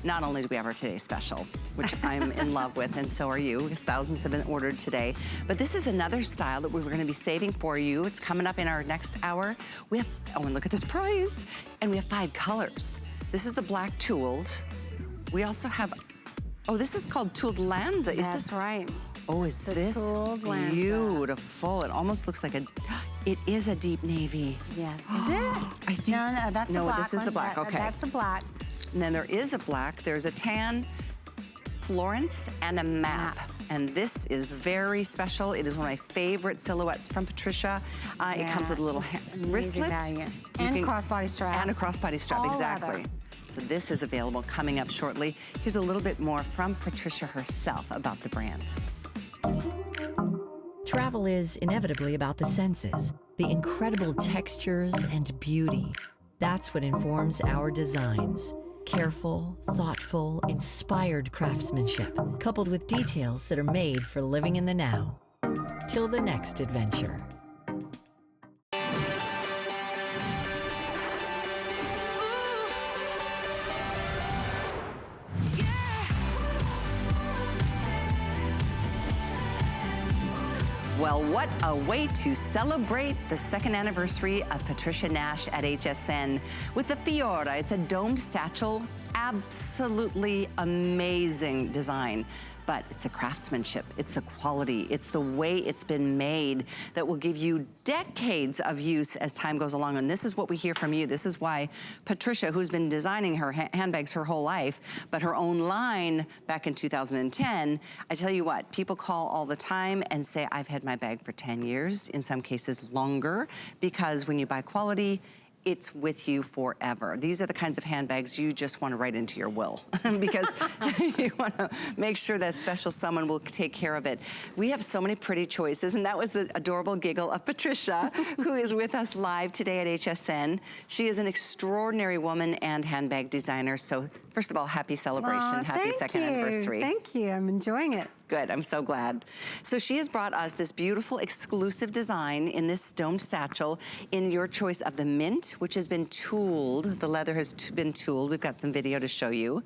Not only do we have our Today Special, which I'm in love with, and so are you, because thousands have been ordered today, but this is another style that we're gonna be saving for you. It's coming up in our next hour. We have, oh, and look at this price. And we have 5 colors. This is the black tooled. We also have, oh, this is called tooled Lanza. Is That's this right. Oh, is this beautiful? It almost looks like it is a deep navy. Yeah, is it? I think no, that's the black this is the black, okay. That's the black. And then there is a black, there's a tan, Florence, and a map. And this is very special. It is one of my favorite silhouettes from Patricia. It comes with a little wristlet. And crossbody strap. And a crossbody strap, all exactly. leather. So this is available coming up shortly. Here's a little bit more from Patricia herself about the brand. Travel is inevitably about the senses, the incredible textures and beauty. That's what informs our designs. Careful, thoughtful, inspired craftsmanship, coupled with details that are made for living in the now. Till the next adventure. Well, what a way to celebrate the 2nd anniversary of Patricia Nash at HSN with the Fiora. It's a domed satchel, absolutely amazing design. But it's the craftsmanship, it's the quality, it's the way it's been made that will give you decades of use as time goes along. And this is what we hear from you. This is why Patricia, who's been designing her handbags her whole life, but her own line back in 2010, I tell you what, people call all the time and say, I've had my bag for 10 years, in some cases longer, because when you buy quality, it's with you forever. These are the kinds of handbags you just want to write into your will because you want to make sure that special someone will take care of it. We have so many pretty choices, and that was the adorable giggle of Patricia, who is with us live today at HSN. She is an extraordinary woman and handbag designer. So first of all, happy celebration. Happy 2nd anniversary. Thank you, I'm enjoying it. Good, I'm so glad. So she has brought us this beautiful exclusive design in this domed satchel in your choice of the mint, which has been tooled. The leather has been tooled. We've got some video to show you.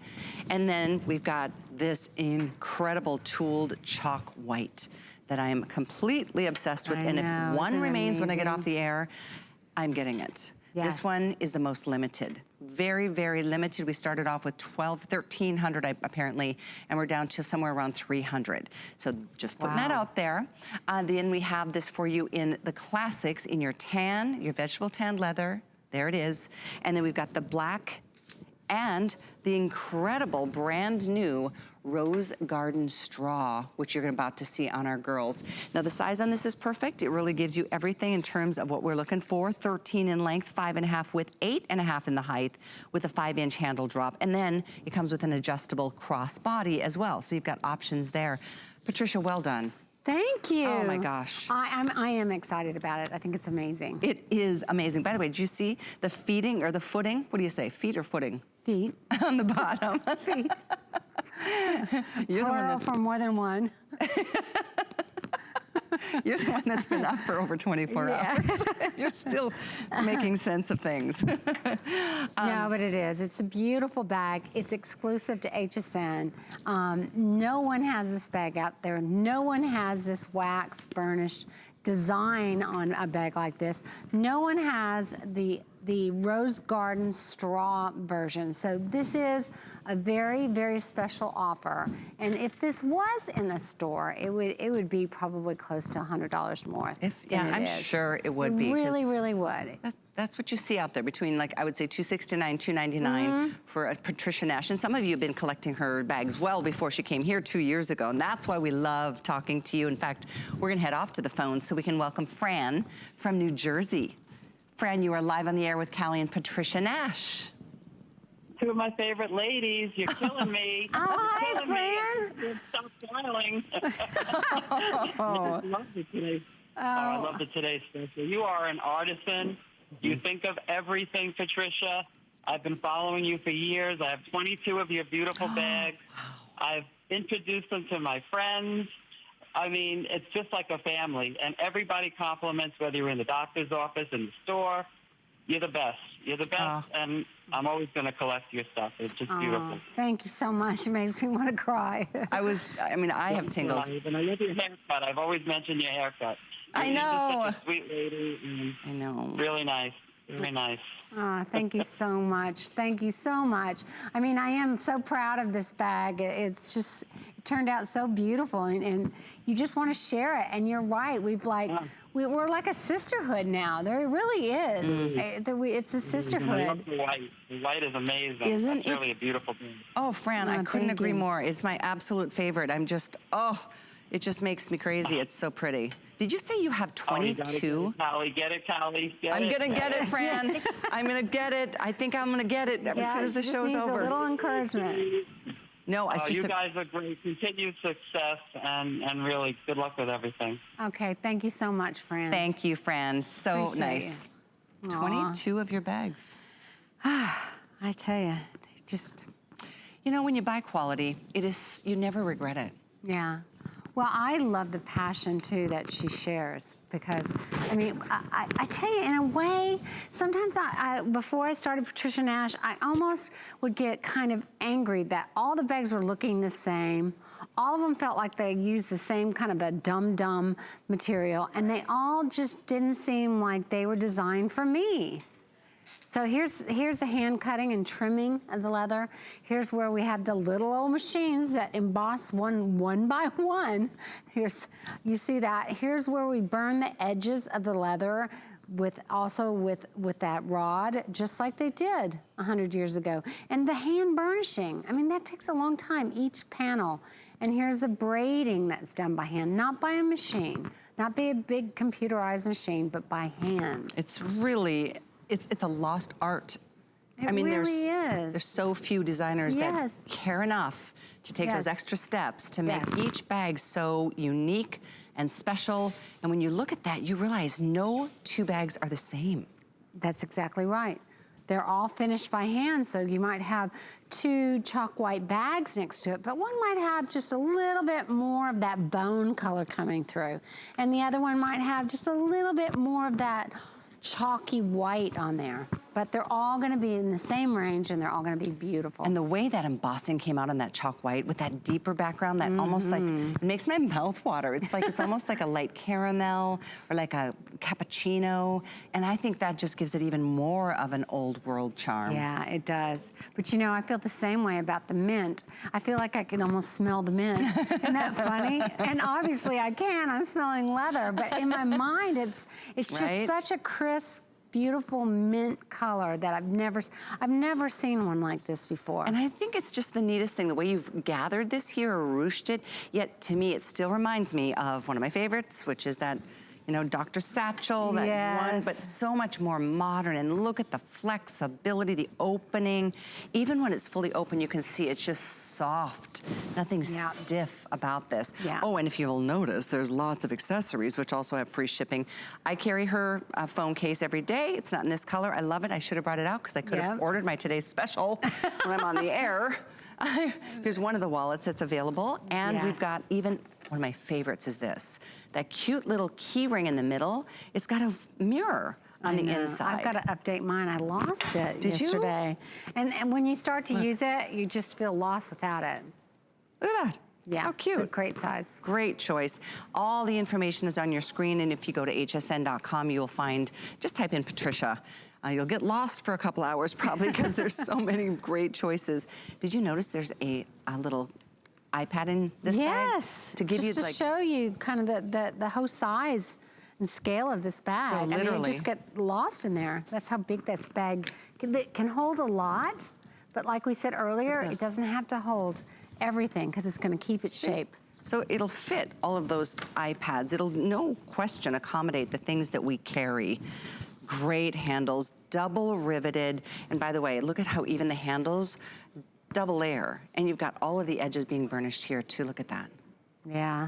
And then we've got this incredible tooled chalk white that I am completely obsessed with. And if one remains when I get off the air, I'm getting it. Yes. This one is the most limited. Very, very limited. We started off with 1,300 apparently, and we're down to somewhere around 300. So just putting that out there. Then we have this for you in the classics, in your tan, your vegetable tan leather. There it is. And then we've got the black and the incredible brand new Rose Garden Straw, which you're about to see on our girls. Now the size on this is perfect. It really gives you everything in terms of what we're looking for. 13 in length, 5.5 width, 8.5 in the height with a 5-inch handle drop. And then it comes with an adjustable crossbody as well. So you've got options there. Patricia, well done. Thank you. Oh my gosh. I am excited about it. I think it's amazing. It is amazing. By the way, did you see the feeding or the footing? What do you say, feet or footing? Feet. On the bottom. Feet. You're the one that's for more than one. You're the one that's been up for over 24 hours. You're still making sense of things. No, but it is. It's a beautiful bag. It's exclusive to HSN. No one has this bag out there. No one has this wax burnished design on a bag like this. No one has the Rose Garden straw version. So this is a very, very special offer. And if this was in a store, it would be probably close to $100 more. I'm sure it would be. It really, really would. That's what you see out there between, like, I would say $269, $299 for a Patricia Nash. And some of you have been collecting her bags well before she came here 2 years ago. And that's why we love talking to you. In fact, we're gonna head off to the phone so we can welcome Fran from New Jersey. Fran, you are live on the air with Callie and Patricia Nash. Two of my favorite ladies. You're killing me. Oh, hi, Fran. Stop smiling. Oh. I love the Today. I love the Today special. You are an artisan. You think of everything, Patricia. I've been following you for years. I have 22 of your beautiful bags. I've introduced them to my friends. I mean, it's just like a family. And everybody compliments, whether you're in the doctor's office, in the store. You're the best. You're the best, and I'm always going to collect your stuff. It's just beautiful. Thank you so much. It makes me want to cry. I have tingles. And I love your haircut. I've always mentioned your haircut. I know. You're just such a sweet lady. I know. Really nice. Very nice. Thank you so much. Thank you so much. I mean, I am so proud of this bag. It's just, it turned out so beautiful, and you just want to share it. And you're right. We're like a sisterhood now. There really is. It's a sisterhood. I love the white. The white is amazing. Isn't it's really a beautiful thing. Oh, Fran, I couldn't agree more. It's my absolute favorite. I'm just, it just makes me crazy. It's so pretty. Did you say you have 22? Get it, Callie. I'm going to get it, Fran. I'm going to get it. I think I'm going to get it as soon as the show's over. A little encouragement. No, it's just you guys are great. Continued success, and really good luck with everything. Okay, thank you so much, Fran. Thank you, Fran. So Appreciate nice. You. 22 of your bags. I tell you, just... You know, when you buy quality, you never regret it. Yeah. Well, I love the passion, too, that she shares because, I mean, I tell you, in a way, sometimes before I started Patricia Nash, I almost would get kind of angry that all the bags were looking the same. All of them felt like they used the same kind of a dumb material, and they all just didn't seem like they were designed for me. So here's the hand cutting and trimming of the leather. Here's where we have the little old machines that emboss one by one. You see that? Here's where we burn the edges of the leather with that rod, just like they did 100 years ago. And the hand burnishing, I mean, that takes a long time, each panel. And here's the braiding that's done by hand, not by a machine, not by a big computerized machine, but by hand. It's really... It's a lost art. It really is. There's so few designers that care enough to take those extra steps to make each bag so unique and special. And when you look at that, you realize no two bags are the same. That's exactly right. They're all finished by hand, so you might have two chalk white bags next to it, but one might have just a little bit more of that bone color coming through. And the other one might have just a little bit more of that chalky white on there, but they're all going to be in the same range, and they're all going to be beautiful. And the way that embossing came out on that chalk white with that deeper background, that almost like, it makes my mouth water. It's like, it's almost like a light caramel or like a cappuccino, and I think that just gives it even more of an old world charm. Yeah, it does. But you know, I feel the same way about the mint. I feel like I can almost smell the mint. Isn't that funny? And obviously I can, I'm smelling leather, but in my mind it's just such a crisp, beautiful mint color that I've never seen one like this before. And I think it's just the neatest thing, the way you've gathered this here or ruched it, yet to me it still reminds me of one of my favorites, which is that, you know, Dr. Satchel, that one, but so much more modern. And look at the flexibility, the opening. Even when it's fully open, you can see it's just soft. Nothing stiff about this. Yeah. Oh, and if you'll notice, there's lots of accessories, which also have free shipping. I carry her phone case every day. It's not in this color. I love it. I should have brought it out because I could have ordered my today's special when I'm on the air. Here's one of the wallets that's available. And we've got even... One of my favorites is this. That cute little key ring in the middle. It's got a mirror on the inside. I've got to update mine. I lost it yesterday. And when you start to use it, you just feel lost without it. Look at that. Yeah, how cute. It's a great size. Great choice. All the information is on your screen, and if you go to hsn.com, you'll find, just type in Patricia. You'll get lost for a couple hours probably because there's so many great choices. Did you notice there's a little iPad in this bag? To give you, to show you kind of the whole size and scale of this bag. So literally. I mean, you just get lost in there. That's how big this bag can hold a lot, but like we said earlier, it doesn't have to hold everything because it's going to keep its shape. So it'll fit all of those iPads. It'll, no question, accommodate the things that we carry. Great handles, double riveted. And by the way, look at how even the handles, double layer. And you've got all of the edges being burnished here too. Look at that. Yeah.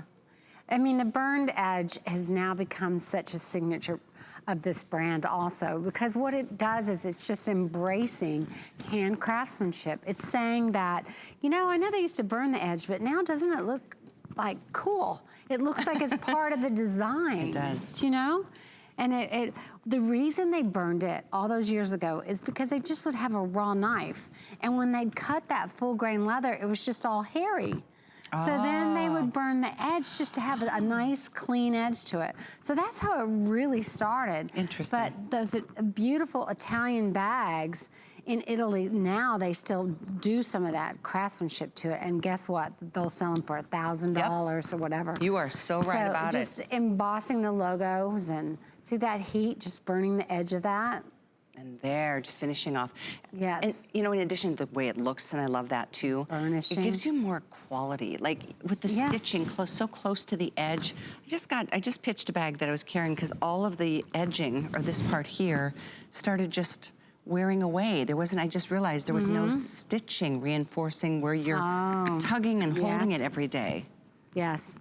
I mean, the burned edge has now become such a signature of this brand also, because what it does is it's just embracing hand craftsmanship. It's saying that, you know, I know they used to burn the edge, but now doesn't it look like cool? It looks like it's part of the design. It does. You know? And the reason they burned it all those years ago is because they just would have a raw knife. And when they'd cut that full grain leather, it was just all hairy. So then they would burn the edge just to have a nice clean edge to it. So that's how it really started. Interesting. But those beautiful Italian bags in Italy, now they still do some of that craftsmanship to it. And guess what? They'll sell them for $1,000 or whatever. You are so right about it. Just embossing the logos and see that heat just burning the edge of that. And there, just finishing off. Yes. And, you know, in addition to the way it looks, and I love that too. Burnishing. It gives you more quality. Like with the stitching so close to the edge. I just pitched a bag that I was carrying because all of the edging, or this part here, started just wearing away. I just realized there was no stitching reinforcing where you're tugging and holding it every day. Yes.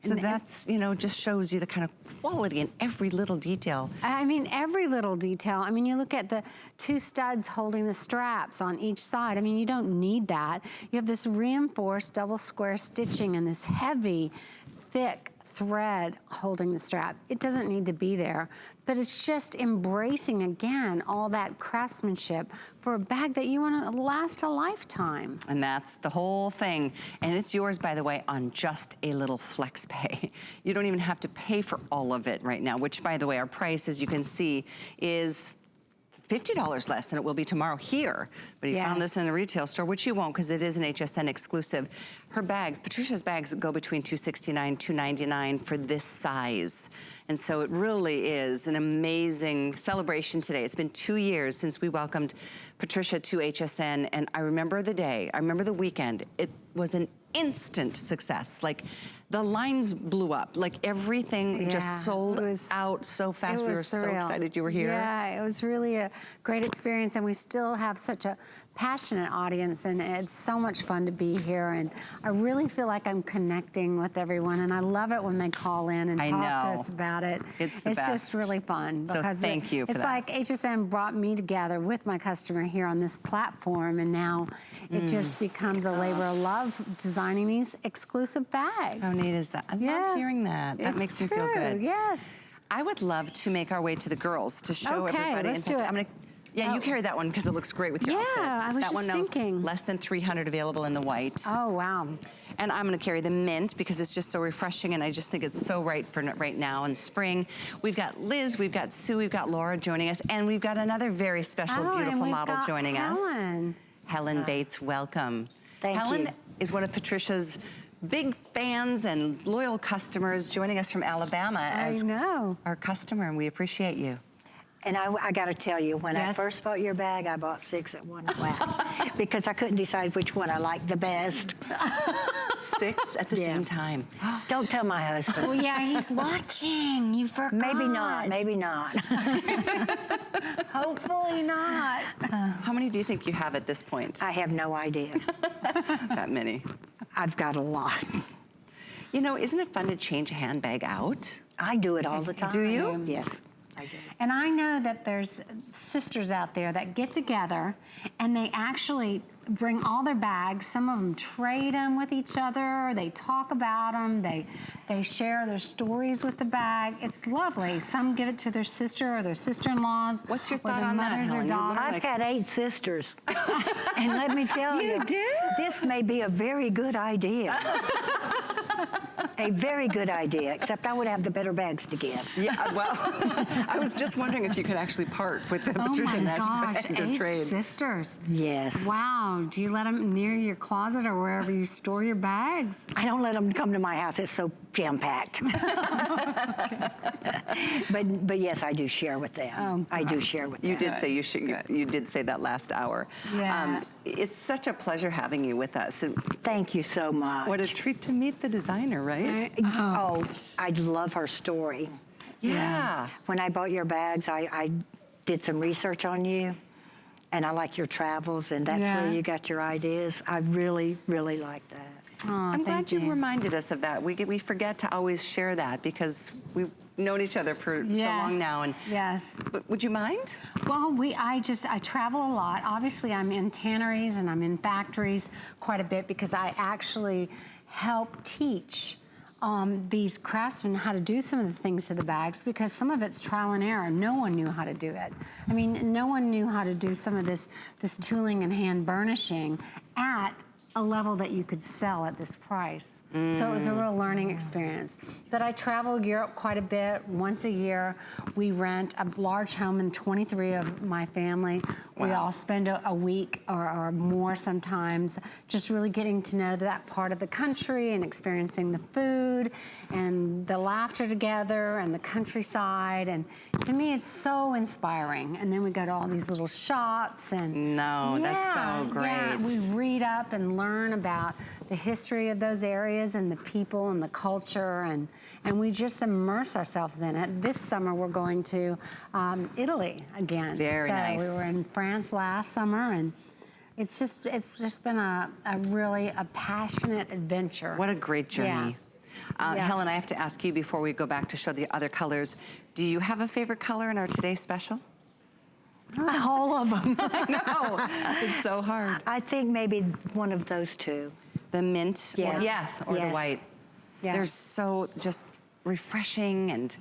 So that's, you know, just shows you the kind of quality in every little detail. I mean, every little detail. I mean, you look at the 2 studs holding the straps on each side. I mean, you don't need that. You have this reinforced double square stitching and this heavy, thick thread holding the strap. It doesn't need to be there, but it's just embracing again all that craftsmanship for a bag that you want to last a lifetime. And that's the whole thing. And it's yours, by the way, on just a little flex pay. You don't even have to pay for all of it right now, which, by the way, our price, as you can see, is $50 less than it will be tomorrow here. But you found this in a retail store, which you won't because it is an HSN exclusive. Her bags, Patricia's bags, go between $269, $299 for this size. And so it really is an amazing celebration today. It's been 2 years since we welcomed Patricia to HSN, and I remember the day, I remember the weekend. It was an instant success. Like, the lines blew up. Like, everything just sold out so fast. We were so excited you were here. Yeah, it was really a great experience, and we still have such a passionate audience, and it's so much fun to be here, and I really feel like I'm connecting with everyone, and I love it when they call in and talk to us about it. It's just really fun. So thank you for that. It's like HSN brought me together with my customer here on this platform, and now it just becomes a labor of love designing these exclusive bags. How neat is that? I love hearing that. That makes me feel good. Yes. I would love to make our way to the girls to show everybody. Let's do it. I'm gonna, you carry that one because it looks great with your outfit. I was that just one thinking. Less than 300 available in the white. Oh, wow. And I'm gonna carry the mint because it's just so refreshing, and I just think it's so right for right now in spring. We've got Liz, we've got Sue, we've got Laura joining us, and we've got another very special, beautiful model joining us. Helen Bates, welcome. Helen is one of Patricia's big fans and loyal customers, joining us from Alabama as our customer, and we appreciate you. And I got to tell you, when I first bought your bag, I bought 6 at one whack because I couldn't decide which one I liked the best. 6 at the same time. Don't tell my husband. Well, yeah, he's watching. You forgot. Maybe not. Maybe not. Hopefully not. How many do you think you have at this point? I have no idea. That many. I've got a lot. You know, isn't it fun to change a handbag out? I do it all the time. Do you? Yes. I do. And I know that there's sisters out there that get together and they actually bring all their bags. Some of them trade them with each other. They talk about them. They share their stories with the bag. It's lovely. Some give it to their sister or their sister-in-laws. What's your thought on that, Helen? I've had 8 sisters. And let me tell you, this may be a very good idea. A very good idea, except I would have the better bags to give. Yeah, well, I was just wondering if you could actually part with the Patricia Nash bag or trade. 8 sisters. Yes. Wow. Do you let them near your closet or wherever you store your bags? I don't let them come to my house. It's so jam-packed. But yes, I do share with them. I do share with them. You did say you did say that last hour. Yeah. It's such a pleasure having you with us. Thank you so much. What a treat to meet the designer, right? Oh, I love her story. Yeah. When I bought your bags, I did some research on you, and I like your travels, and that's where you got your ideas. I really, really like that. Oh, I'm glad you reminded us of that. We forget to always share that because we've known each other for so long now. And but would you mind? Well, I travel a lot. Obviously, I'm in tanneries and I'm in factories quite a bit because I actually help teach these craftsmen how to do some of the things to the bags, because some of it's trial and error. No one knew how to do it. I mean, no one knew how to do some of this tooling and hand burnishing at a level that you could sell at this price. So it was a real learning experience. But I travel Europe quite a bit. Once a year, we rent a large home, and 23 of my family. Wow. We all spend a week or more sometimes just really getting to know that part of the country and experiencing the food and the laughter together and the countryside. And to me, it's so inspiring. And then we go to all these little shops and that's so great. Yeah, we read up and learn about the history of those areas and the people and the culture, and we just immerse ourselves in it. This summer we're going to Italy again. Very nice. We were in France last summer, and it's just been a really passionate adventure. What a great journey. Yeah. Helen, I have to ask you before we go back to show the other colors, do you have a favorite color in our Today Special? All of them. I know, it's so hard. I think maybe one of those two. The mint, Yes. or the white. Yeah. They're so just refreshing and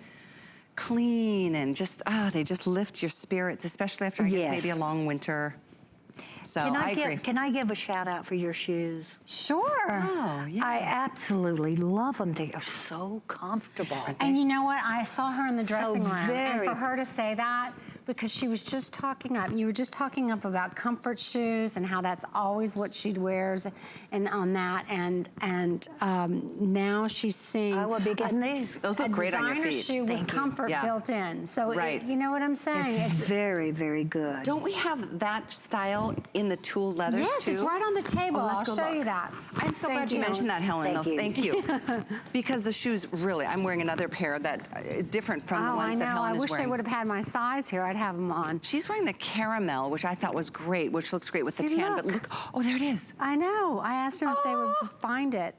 clean, and just, they just lift your spirits, especially after, I guess, maybe a long winter. So I agree. Can I give a shout out for your shoes? Sure. Oh, yeah. I absolutely love them. They are so comfortable. And you know what? I saw her in the dressing room, and for her to say that, because she was just talking up. You were just talking up about comfort shoes and how that's always what she wears, and on that, and now she's seeing. Oh, what big is these? Those look great on your feet. A designer shoe with comfort built in. So you know what I'm saying? It's very, very good. Don't we have that style in the tool leathers too? Yes, it's right on the table. Oh, I'll let's go show look. you that. I'm so glad you mentioned that, Helen. Thank you. Because the shoes really, I'm wearing another pair that different from the ones that Helen is wearing. I wish they would have had my size here. I'd have them on. She's wearing the caramel, which I thought was great, which looks great with the tan. Look. But look, oh, there it is. I know. I asked them if they would find it.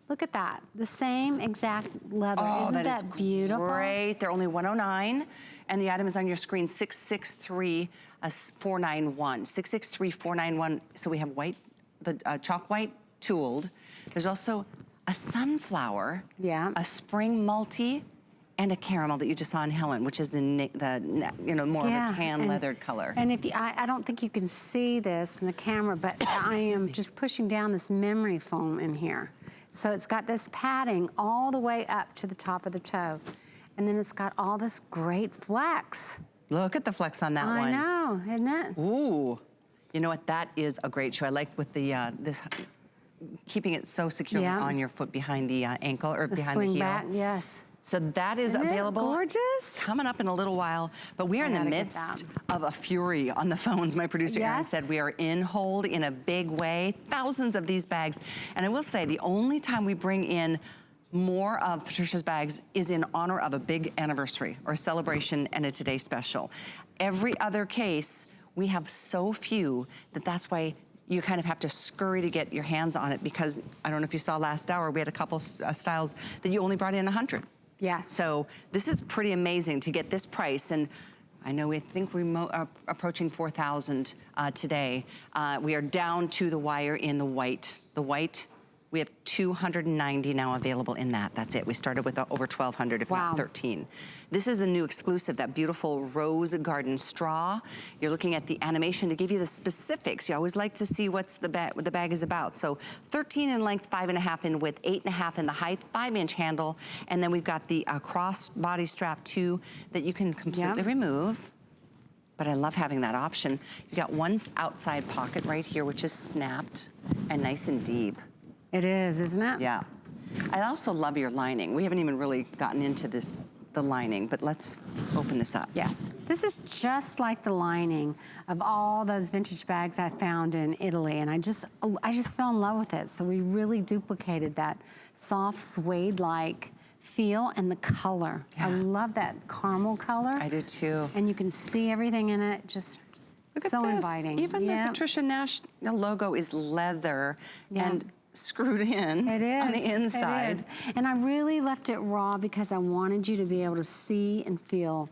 Look at that. The same exact leather. Isn't that beautiful? Great. They're only $109. And the item is on your screen, 663-491. 663-491. So we have white, the chalk white tooled. There's also a sunflower, a spring multi, and a caramel that you just saw in Helen, which is the more of a tan leathered color. And if I don't think you can see this in the camera, but I am just pushing down this memory foam in here. So it's got this padding all the way up to the top of the toe. And then it's got all this great flex. Look at the flex on that one. I know, isn't it? Ooh. You know what, that is a great shoe. I like with the, keeping it so securely on your foot behind the ankle, or behind the heel. Back, yes. So that is available. Gorgeous? Coming up in a little while. But we are in the midst of a fury on the phones. My producer Erin said we are in hold in a big way. Thousands of these bags. And I will say, the only time we bring in more of Patricia's bags is in honor of a big anniversary or a celebration and a Today Special. Every other case, we have so few that's why you kind of have to scurry to get your hands on it, because I don't know if you saw last hour, we had a couple styles that you only brought in 100. Yes. So this is pretty amazing to get this price. And I know we think we're approaching 4,000 today. We are down to the wire in the white. The white, we have 290 now available in that. That's it. We started with over 1,200, if not 13. This is the new exclusive, that beautiful rose garden straw. You're looking at the animation to give you the specifics. You always like to see what the bag is about. So 13 in length, 5.5 in width, 8.5 in the height, 5-inch handle. And then we've got the crossbody strap too that you can completely remove. But I love having that option. You've got one outside pocket right here, which is snapped and nice and deep. It is, isn't it? Yeah. I also love your lining. We haven't even really gotten into the lining, but let's open this up. Yes. This is just like the lining of all those vintage bags I found in Italy, and I just fell in love with it. So we really duplicated that soft suede-like feel and the color. I love that caramel color. I do too. And you can see everything in it, just so inviting. Even the Patricia Nash logo is leather and screwed in on the inside. It is. And I really left it raw because I wanted you to be able to see and feel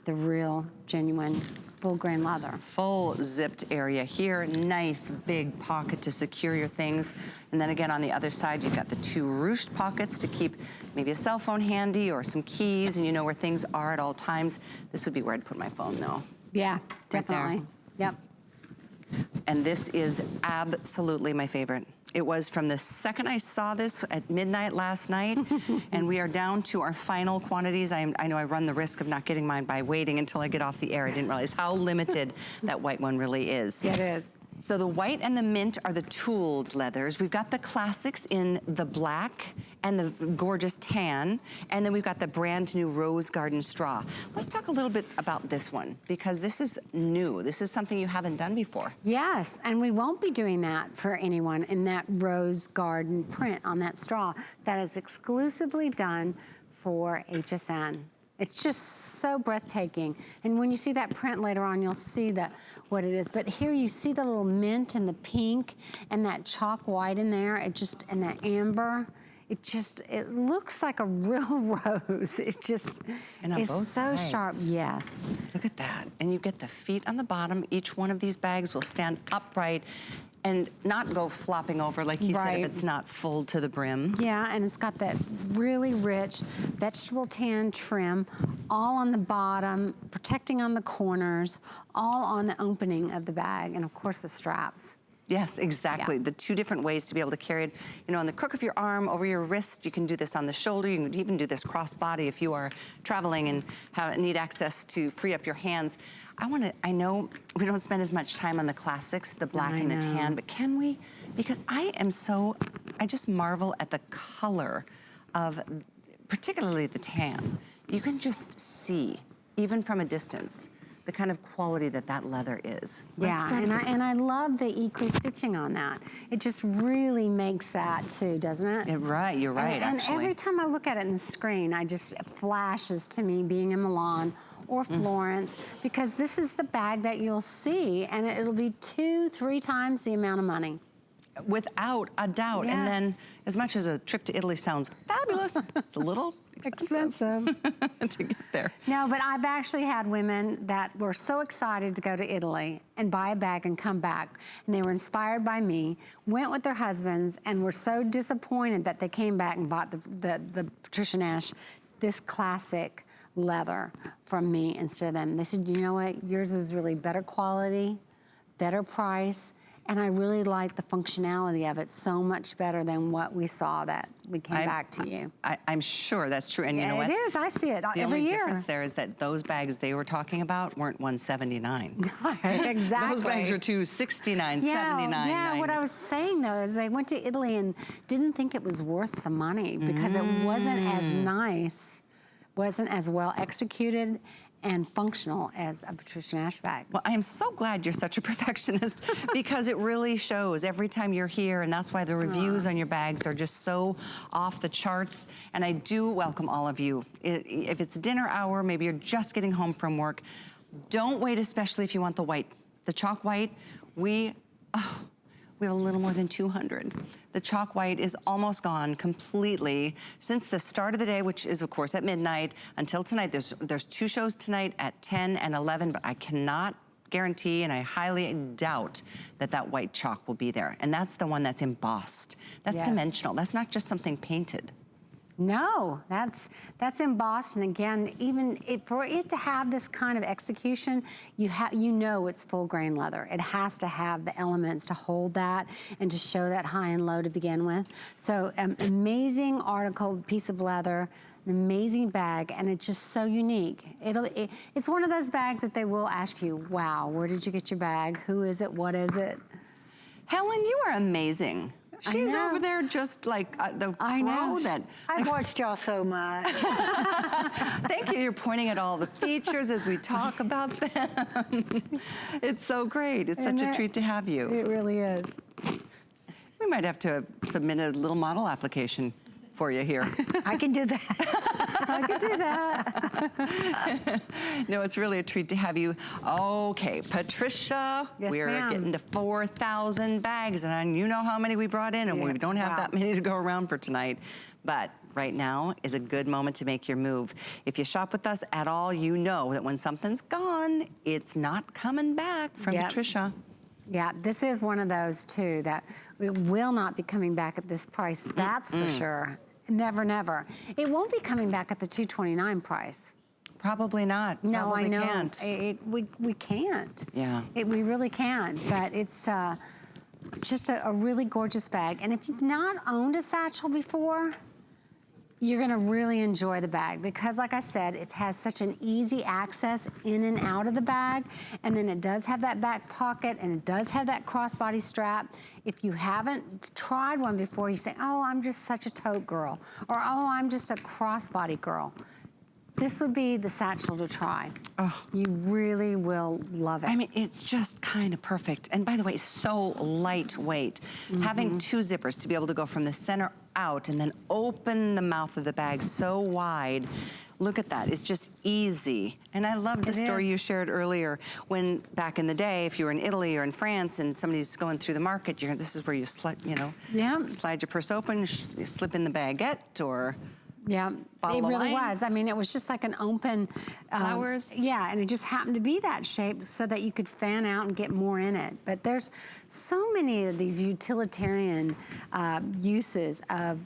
the real, genuine, full grain leather. Full zipped area here, nice big pocket to secure your things. And then again, on the other side, you've got the 2 ruched pockets to keep maybe a cell phone handy or some keys, and you know where things are at all times. This would be where I'd put my phone, though. Yeah, definitely. Yep. And this is absolutely my favorite. It was from the second I saw this at midnight last night, and we are down to our final quantities. I know I run the risk of not getting mine by waiting until I get off the air. I didn't realize how limited that white one really is. It is. So the white and the mint are the tooled leathers. We've got the classics in the black and the gorgeous tan, and then we've got the brand new rose garden straw. Let's talk a little bit about this one, because this is new. This is something you haven't done before. Yes, and we won't be doing that for anyone in that rose garden print on that straw. That is exclusively done for HSN. It's just so breathtaking. And when you see that print later on, you'll see what it is. But here you see the little mint and the pink and that chalk white in there, and that amber. It looks like a real rose. It just is so sides. sharp, yes. Look at that. And you get the feet on the bottom. Each one of these bags will stand upright and not go flopping over, like you said, if it's not full to the brim. Yeah, and it's got that really rich vegetable tan trim all on the bottom, protecting on the corners, all on the opening of the bag, and of course the straps. Yes, exactly. Yeah. The 2 different ways to be able to carry it, on the crook of your arm, over your wrist. You can do this on the shoulder. You can even do this crossbody if you are traveling and need access to free up your hands. I know we don't spend as much time on the classics, the black and the tan, but can we? Because I just marvel at the color of, particularly the tan. You can just see, even from a distance, the kind of quality that leather is. Yeah, and I love the eco stitching on that. It just really makes that too, doesn't it? You're right, and actually. every time I look at it in the screen, it flashes to me being in Milan or Florence, because this is the bag that you'll see, and it'll be 2-3 times the amount of money. Without a doubt. Yes. And then, as much as a trip to Italy sounds fabulous, it's a little expensive to get there. No, but I've actually had women that were so excited to go to Italy and buy a bag and come back, and they were inspired by me, went with their husbands, and were so disappointed that they came back and bought the Patricia Nash, this classic leather from me instead of them. They said, you know what, yours is really better quality, better price, and I really like the functionality of it so much better than what we saw that we came back to you. I'm sure that's true. And you know what? It is. I see it the every only year. difference there is that those bags they were talking about weren't $179. Exactly. Those bags were $269, $79. Yeah, what I was saying though is they went to Italy and didn't think it was worth the money because it wasn't as nice, wasn't as well executed and functional as a Patricia Nash bag. Well, I am so glad you're such a perfectionist because it really shows every time you're here, and that's why the reviews on your bags are just so off the charts. And I do welcome all of you. If it's dinner hour, maybe you're just getting home from work, don't wait, especially if you want the white. The chalk white, we have a little more than 200. The chalk white is almost gone completely since the start of the day, which is of course at midnight, until tonight. There's 2 shows tonight at 10 and 11, but I cannot guarantee, and I highly doubt that white chalk will be there. And that's the one that's embossed. That's dimensional. That's not just something painted. No, that's embossed, and again, even for it to have this kind of execution, you know it's full grain leather. It has to have the elements to hold that and to show that high and low to begin with. So amazing piece of leather, an amazing bag, and it's just so unique. It's one of those bags that they will ask you, wow, where did you get your bag? Who is it? What is it? Helen, you are amazing. She's over there just like the pro that... I've watched y'all so much. Thank you. You're pointing at all the features as we talk about them. It's so great. It's such a treat to have you. It really is. We might have to submit a little model application for you here. I can do that. I can do that. No, it's really a treat to have you. Okay, Patricia, we're getting to 4,000 bags, and you know how many we brought in, and we don't have that many to go around for tonight. But right now is a good moment to make your move. If you shop with us at all, you know that when something's gone, it's not coming back from Patricia. Yeah, this is one of those too that it will not be coming back at this price, that's for sure. Never, never. It won't be coming back at the $229 price. Probably not. No, Probably I know. Can't. We can't. Yeah. We really can, but it's just a really gorgeous bag. And if you've not owned a satchel before, you're gonna really enjoy the bag because like I said, it has such an easy access in and out of the bag. And then it does have that back pocket and it does have that crossbody strap. If you haven't tried one before, you say, oh, I'm just such a tote girl. Or, oh, I'm just a crossbody girl. This would be the satchel to try. Oh. You really will love it. I mean, it's just kind of perfect. And by the way, so lightweight. Having two zippers to be able to go from the center out and then open the mouth of the bag so wide. Look at that, it's just easy. And I love the story you shared earlier when back in the day, if you were in Italy or in France and somebody's going through the market, this is where you slide your purse open, you slip in the baguette or yeah, it really was. I mean, it was just like an open... flowers? Yeah, and it just happened to be that shape so that you could fan out and get more in it. But there's so many of these utilitarian uses of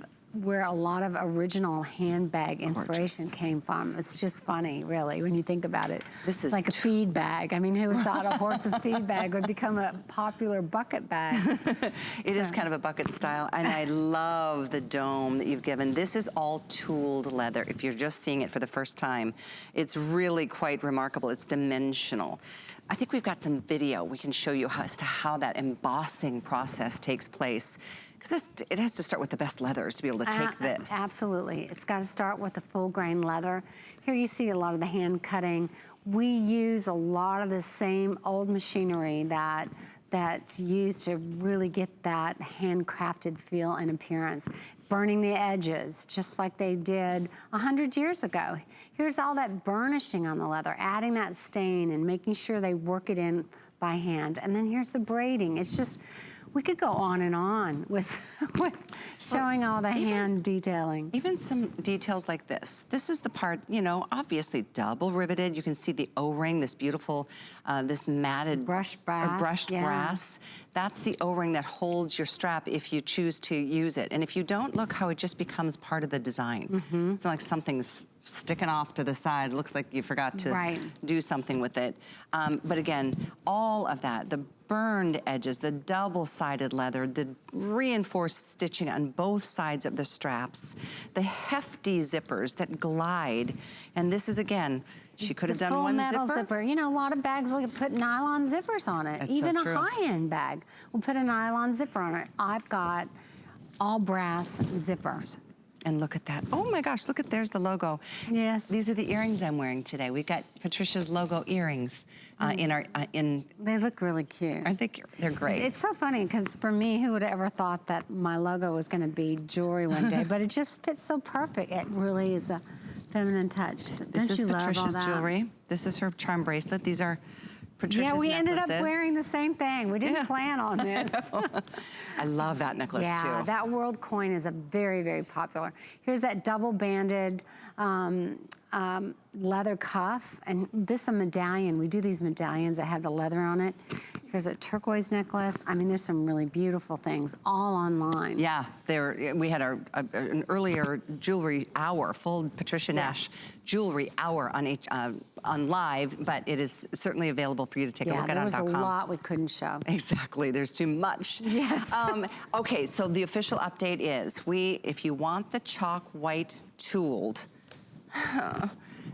where a lot of original handbag inspiration came from. It's just funny, really, when you think about it. This is like a feed bag. I mean, who thought a horse's feed bag would become a popular bucket bag? It is kind of a bucket style, and I love the dome that you've given. This is all tooled leather. If you're just seeing it for the first time, it's really quite remarkable. It's dimensional. I think we've got some video we can show you as to how that embossing process takes place. Because it has to start with the best leathers to be able to take this. Absolutely. It's got to start with the full grain leather. Here you see a lot of the hand cutting. We use a lot of the same old machinery that's used to really get that handcrafted feel and appearance. Burning the edges, just like they did 100 years ago. Here's all that burnishing on the leather, adding that stain and making sure they work it in by hand. And then here's the braiding. It's just, we could go on and on with showing all the hand detailing. Even some details like this. This is the part, obviously double riveted. You can see the O-ring, this beautiful, this matted brushed brass. That's the O-ring that holds your strap if you choose to use it. And if you don't, look how it just becomes part of the design. It's like something's sticking off to the side. It looks like you forgot to do something with it. But again, all of that, the burned edges, the double-sided leather, the reinforced stitching on both sides of the straps, the hefty zippers that glide. And this is, again, she could have done one zipper. Full metal zipper. You know, a lot of bags will put nylon zippers on it. Even a high-end bag will put a nylon zipper on it. I've got all brass zippers. And look at that. Oh my gosh, look at, there's the logo. Yes. These are the earrings I'm wearing today. We've got Patricia's logo earrings They look really cute. I think they're great. It's so funny because for me, who would have ever thought that my logo was going to be jewelry one day? But it just fits so perfect. It really is a feminine touch. Don't you love all that? This is Patricia's jewelry. This is her charm bracelet. These are Patricia's necklaces. Yeah, we ended up wearing the same thing. We didn't plan on this. I love that necklace too. Yeah, that world coin is a very, very popular. Here's that double-banded leather cuff, and this is a medallion. We do these medallions that have the leather on it. Here's a turquoise necklace. I mean, there's some really beautiful things all online. Yeah, we had an earlier jewelry hour, full Patricia Nash jewelry hour on live, but it is certainly available for you to take a look at on .com. There was a lot we couldn't show. Exactly, there's too much. Yes. Okay, so the official update is, if you want the chalk white tooled,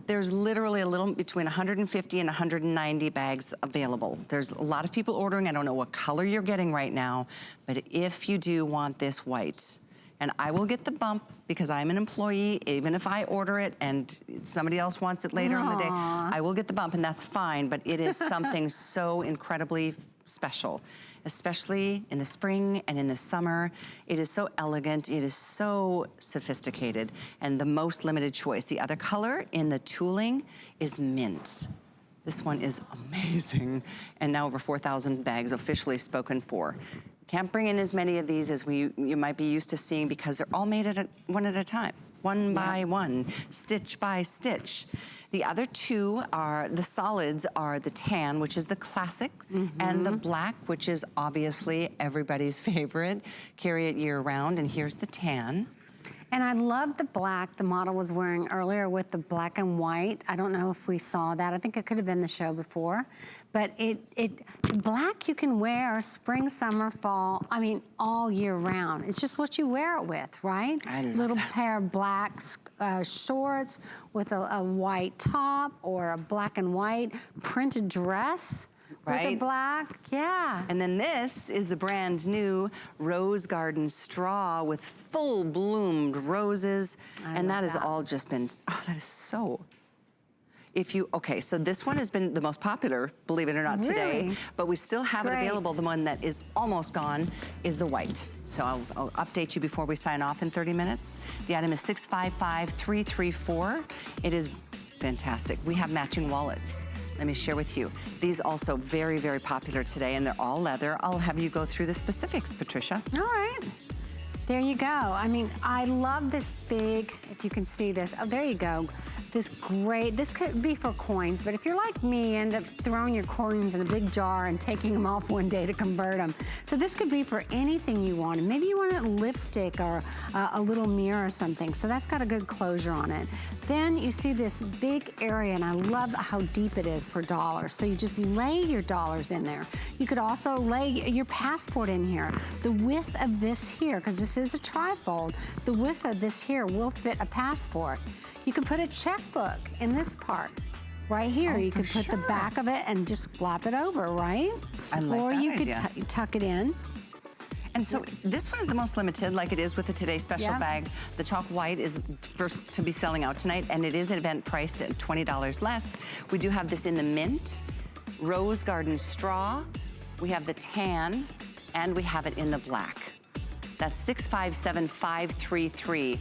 there's literally a little between 150 and 190 bags available. There's a lot of people ordering. I don't know what color you're getting right now, but if you do want this white, and I will get the bump because I'm an employee, even if I order it and somebody else wants it later in the day, I will get the bump and that's fine, but it is something so incredibly special, especially in the spring and in the summer. It is so elegant, it is so sophisticated, and the most limited choice. The other color in the tooling is mint. This one is amazing, and now over 4,000 bags officially spoken for. Can't bring in as many of these as you might be used to seeing because they're all made one at a time. one by one, stitch by stitch. The other two are, the solids are the tan, which is the classic, and the black, which is obviously everybody's favorite. Carry it year round, and here's the tan. And I love the black the model was wearing earlier with the black and white. I don't know if we saw that. I think it could have been the show before. But the black you can wear spring, summer, fall, I mean, all year round. It's just what you wear it with, right? I love Little that. pair of black shorts with a white top, or a black and white printed dress. With the black, yeah. And then this is the brand new Rose Garden straw with full bloomed roses. And that has all just been, oh, that is so. Okay, so this one has been the most popular, believe it or not, today, but we still have it available. The one that is almost gone is the white. So I'll update you before we sign off in 30 minutes. The item is 655334. It is fantastic. We have matching wallets. Let me share with you. These also very, very popular today, and they're all leather. I'll have you go through the specifics, Patricia. All right. There you go. I mean, I love this big, if you can see this. Oh, there you go. This great, this could be for coins, but if you're like me, end up throwing your coins in a big jar and taking them off one day to convert them. So this could be for anything you want. Maybe you want a lipstick or a little mirror or something. So that's got a good closure on it. Then you see this big area, and I love how deep it is for dollars. So you just lay your dollars in there. You could also lay your passport in here. The width of this here, because this is a trifold, the width of this here will fit a passport. You can put a checkbook in this part. Right here, you could put the back of it and just flap it over, right? I like or that you idea. could tuck it in. And so this one is the most limited, like it is with the Today Special bag. The chalk white is first to be selling out tonight, and it is an event priced at $20 less. We do have this in the mint, Rose Garden straw, we have the tan, and we have it in the black. That's 657533.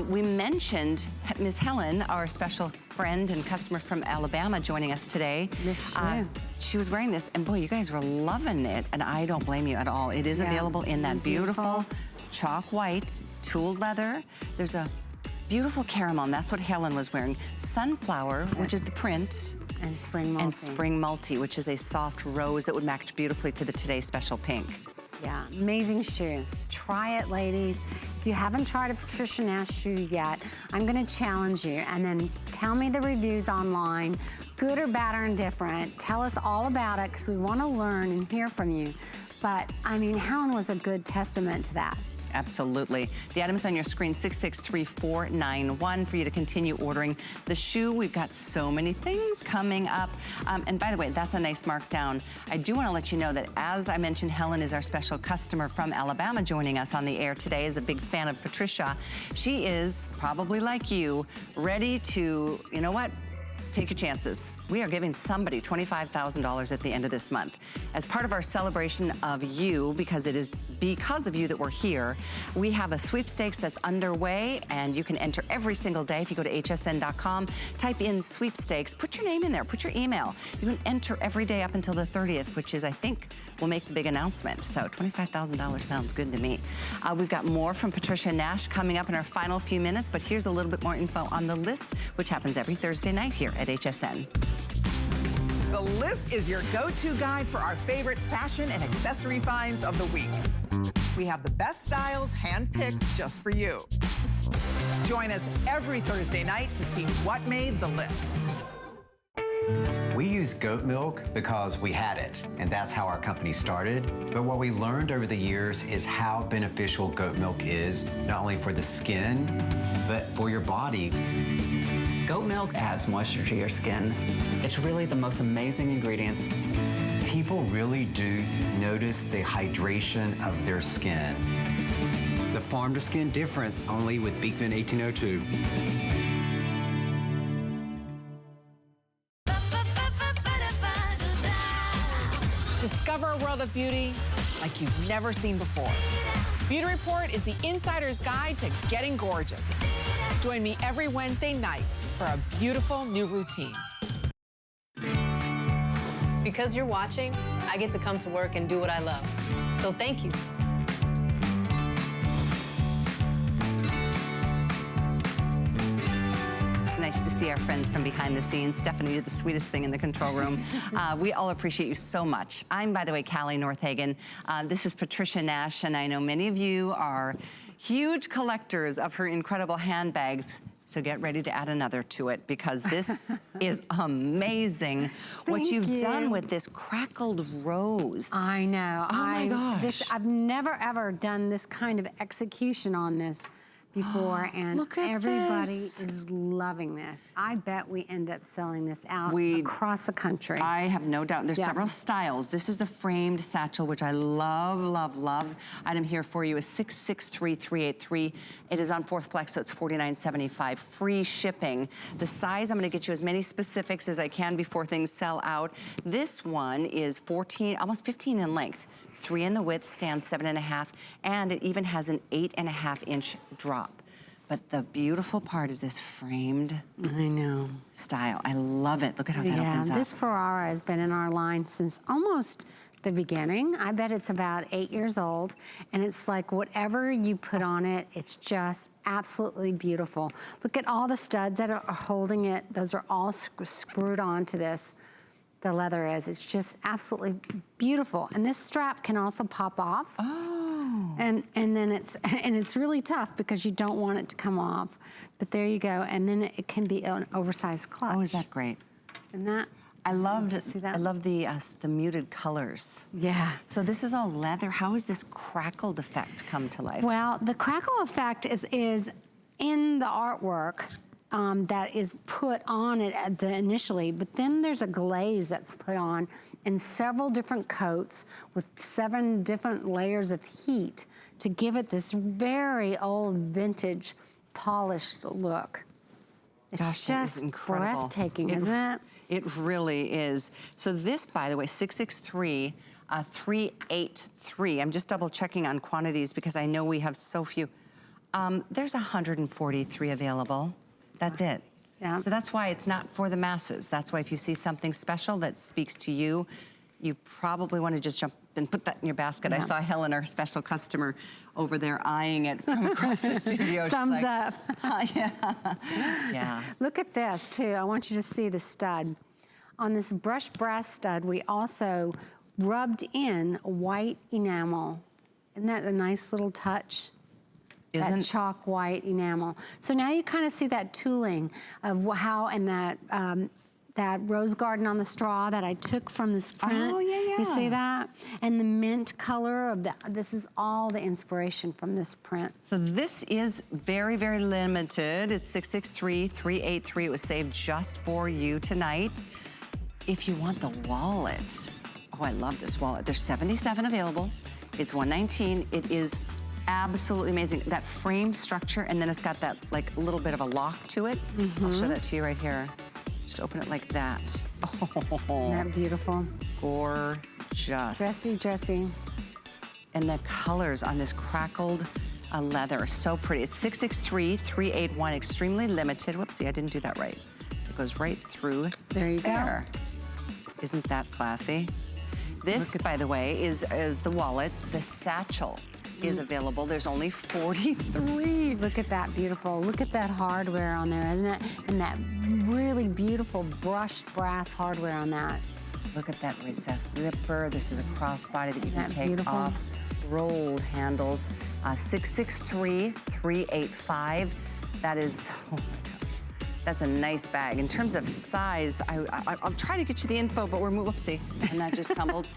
We mentioned Ms. Helen, our special friend and customer from Alabama, joining us today. She was wearing this, and boy, you guys were loving it, and I don't blame you at all. It is available in that beautiful chalk white, tooled leather. There's a beautiful caramel, and that's what Helen was wearing. Sunflower, which is the print. And spring multi. And spring multi, which is a soft rose that would match beautifully to the Today Special pink. Yeah, amazing shoe. Try it, ladies. If you haven't tried a Patricia Nash shoe yet, I'm gonna challenge you, and then tell me the reviews online, good or bad or indifferent. Tell us all about it, because we wanna learn and hear from you. But, I mean, Helen was a good testament to that. Absolutely. The item is on your screen, 663491, for you to continue ordering the shoe. We've got so many things coming up. And by the way, that's a nice markdown. I do want to let you know that, as I mentioned, Helen is our special customer from Alabama joining us on the air today, is a big fan of Patricia. She is, probably like you, ready to, you know what? Take your chances. We are giving somebody $25,000 at the end of this month. As part of our celebration of you, because it is because of you that we're here, we have a sweepstakes that's underway, and you can enter every single day. If you go to hsn.com, type in sweepstakes, put your name in there, put your email. You can enter every day up until the 30th, which is, I think, will make the big announcement. So $25,000 sounds good to me. We've got more from Patricia Nash coming up in our final few minutes, but here's a little bit more info on the list, which happens every Thursday night here at HSN. The list is your go-to guide for our favorite fashion and accessory finds of the week. We have the best styles handpicked just for you. Join us every Thursday night to see what made the list. We use goat milk because we had it, and that's how our company started. But what we learned over the years is how beneficial goat milk is, not only for the skin, but for your body. Goat milk adds moisture to your skin. It's really the most amazing ingredient. People really do notice the hydration of their skin. The farm-to-skin difference, only with Beekman 1802. Discover a world of beauty like you've never seen before. Beauty Report is the insider's guide to getting gorgeous. Join me every Wednesday night for a beautiful new routine. Because you're watching, I get to come to work and do what I love. So thank you. see our friends from behind the scenes. Stephanie did the sweetest thing in the control room. We all appreciate you so much. I'm, by the way, Callie Northagen. This is Patricia Nash, and I know many of you are huge collectors of her incredible handbags. So get ready to add another to it, because this is amazing. What you've done with this crackled rose. I know. Oh my gosh. I've never ever done this kind of execution on this before, and Look at everybody this. is loving this. I bet we end up selling this out across the country. I have no doubt. There's several styles. This is the framed satchel, which I love, love, love. Item here for you is 663383. It is on 4th Flex, so it's $49.75. Free shipping. The size, I'm gonna get you as many specifics as I can before things sell out. This one is 14, almost 15 in length. 3 in the width, stands 7.5, and it even has an 8.5-inch drop. But the beautiful part is this framed style. I love it. Look at how that opens up. This Fiora has been in our line since almost the beginning. I bet it's about 8 years old, and it's like whatever you put on it, it's just absolutely beautiful. Look at all the studs that are holding it. Those are all screwed onto this. The leather is. It's just absolutely beautiful. And this strap can also pop off. Oh. And then it's really tough because you don't want it to come off. But there you go. And then it can be an oversized clutch. Oh, is that great? And that, I loved it. see that? I love the muted colors. Yeah. So this is all leather. How has this crackled effect come to life? Well, the crackle effect is in the artwork. That is put on it initially, but then there's a glaze that's put on in several different coats with 7 different layers of heat to give it this very old vintage polished look. It's just breathtaking, isn't it? It really is. So this, by the way, 663-383. I'm just double checking on quantities because I know we have so few. There's 143 available. That's it. Yeah. So that's why it's not for the masses. That's why if you see something special that speaks to you, you probably want to just jump and put that in your basket. I saw Helen, our special customer, over there eyeing it from across the studio. Thumbs up. Yeah. Look at this too. I want you to see the stud. On this brushed brass stud, we also rubbed in white enamel. Isn't that a nice little touch? That chalk white enamel. So now you kind of see that tooling of how, and that rose garden on the straw that I took from this print. Oh, yeah. You see that? And the mint color of this is all the inspiration from this print. So this is very, very limited. It's 663-383. It was saved just for you tonight. If you want the wallet, oh, I love this wallet. There's 77 available. It's $119. It is absolutely amazing. That framed structure, and then it's got that like little bit of a lock to it. I'll show that to you right here. Just open it like that. Oh, isn't that beautiful? Gorgeous. Dressy, dressy. And the colors on this crackled leather are so pretty. It's 663-381, extremely limited. Whoopsie, I didn't do that right. It goes right through. There you go. Isn't that classy? This, by the way, is the wallet. The satchel is available. There's only 43. Look at that beautiful. Look at that hardware on there, isn't it? And that really beautiful brushed brass hardware on that. Look at that recessed zipper. This is a crossbody that you can take off. Rolled handles. 663-385. That is, oh my gosh, that's a nice bag. In terms of size, I'll try to get you the info, but whoopsie, and that just tumbled.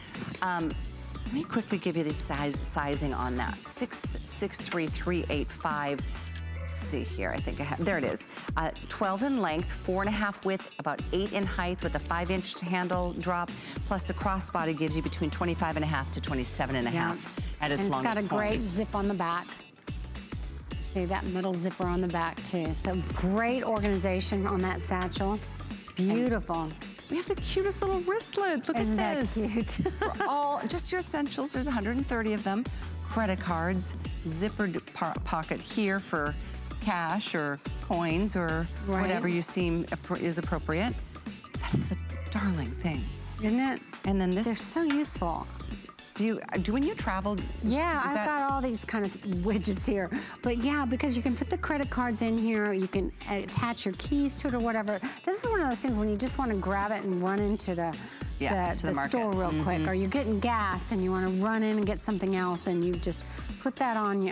Let me quickly give you the sizing on that. 663-385. Let's see here, I think I have, there it is. 12 in length, 4.5 width, about 8 in height with a 5-inch handle drop, plus the crossbody gives you between 25.5 to 27.5 at its longest point. And it's got a great zip on the back. See that middle zipper on the back too. So great organization on that satchel. Beautiful. We have the cutest little wristlet. Look Isn't at this. That cute? For all, just your essentials. There's 130 of them. Credit cards, zippered pocket here for cash or coins or whatever you seem is appropriate. That is a darling thing. Isn't it? And then this. They're so useful. when you travel? Yeah, I've got all these kind of widgets here. But yeah, because you can put the credit cards in here, you can attach your keys to it or whatever. This is one of those things when you just want to grab it and run into the store real quick, or you're getting gas and you want to run in and get something else, and you just put that on